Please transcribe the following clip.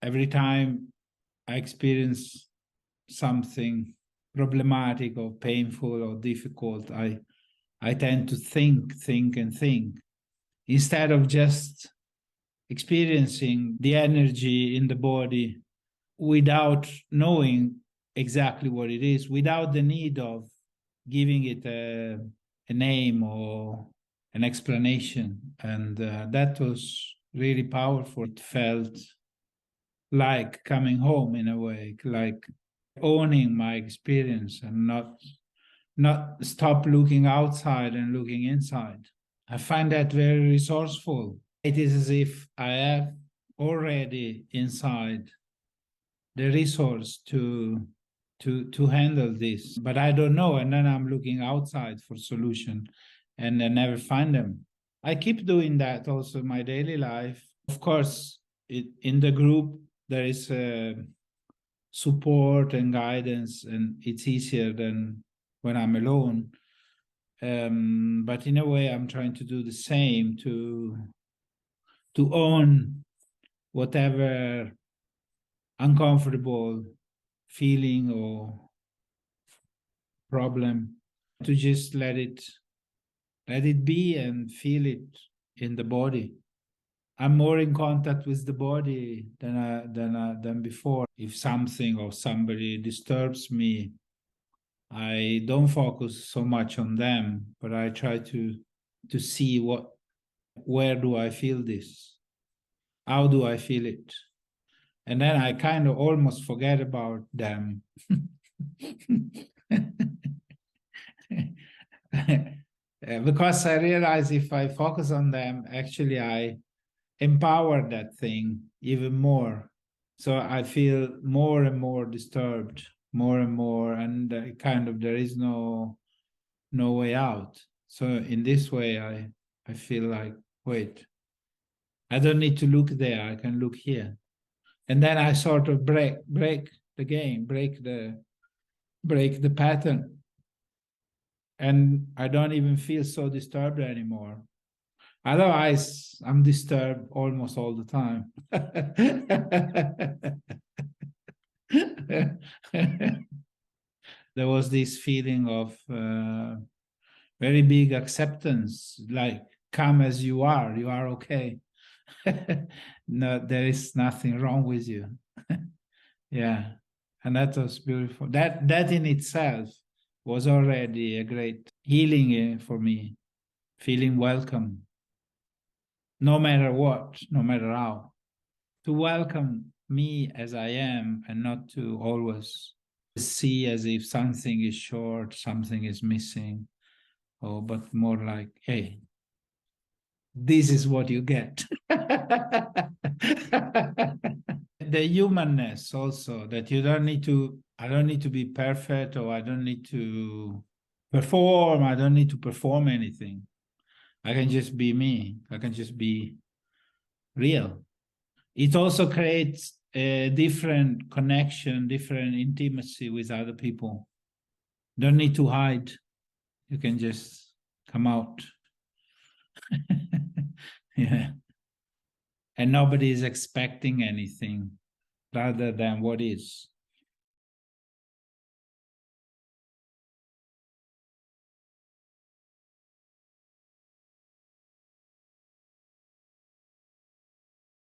every time I experience something problematic or painful or difficult, I tend to think, instead of just experiencing the energy in the body without knowing exactly what it is, without the need of giving it a name or an explanation. And that was really powerful. It felt like coming home in a way, like owning my experience and not stop looking outside and looking inside. I find that very resourceful. It is as if I have already inside the resource to handle this, but I don't know, and then I'm looking outside for solution and I never find them. I keep doing that also in my daily life. Of course, in the group there is support and guidance, and it's easier than when I'm alone. But in a way, I'm trying to do the same to own whatever uncomfortable feeling or problem, to just let it be and feel it in the body. I'm more in contact with the body than before. If something or somebody disturbs me, I don't focus so much on them, but I try to see where do I feel this? How do I feel it? And then I kind of almost forget about them. Because I realize if I focus on them, actually I empower that thing even more. So I feel more and more disturbed, more and more, and kind of there is no way out. So in this way, I feel like, wait, I don't need to look there. I can look here, and then I sort of break the game, break the pattern, and I don't even feel so disturbed anymore. Otherwise, I'm disturbed almost all the time. There was this feeling of very big acceptance, like come as you are okay. No, there is nothing wrong with you. Yeah, and that was beautiful. That in itself was already a great healing for me, feeling welcome, no matter what, no matter how, to welcome me as I am and not to always see as if something is short, something is missing, or but more like, hey, this is what you get. The humanness also, that you don't need to, I don't need to be perfect, or I don't need to perform, I don't need to perform anything. I can just be me. I can just be real. It also creates a different connection, different intimacy with other people. Don't need to hide. You can just come out. Yeah. And nobody is expecting anything rather than what is.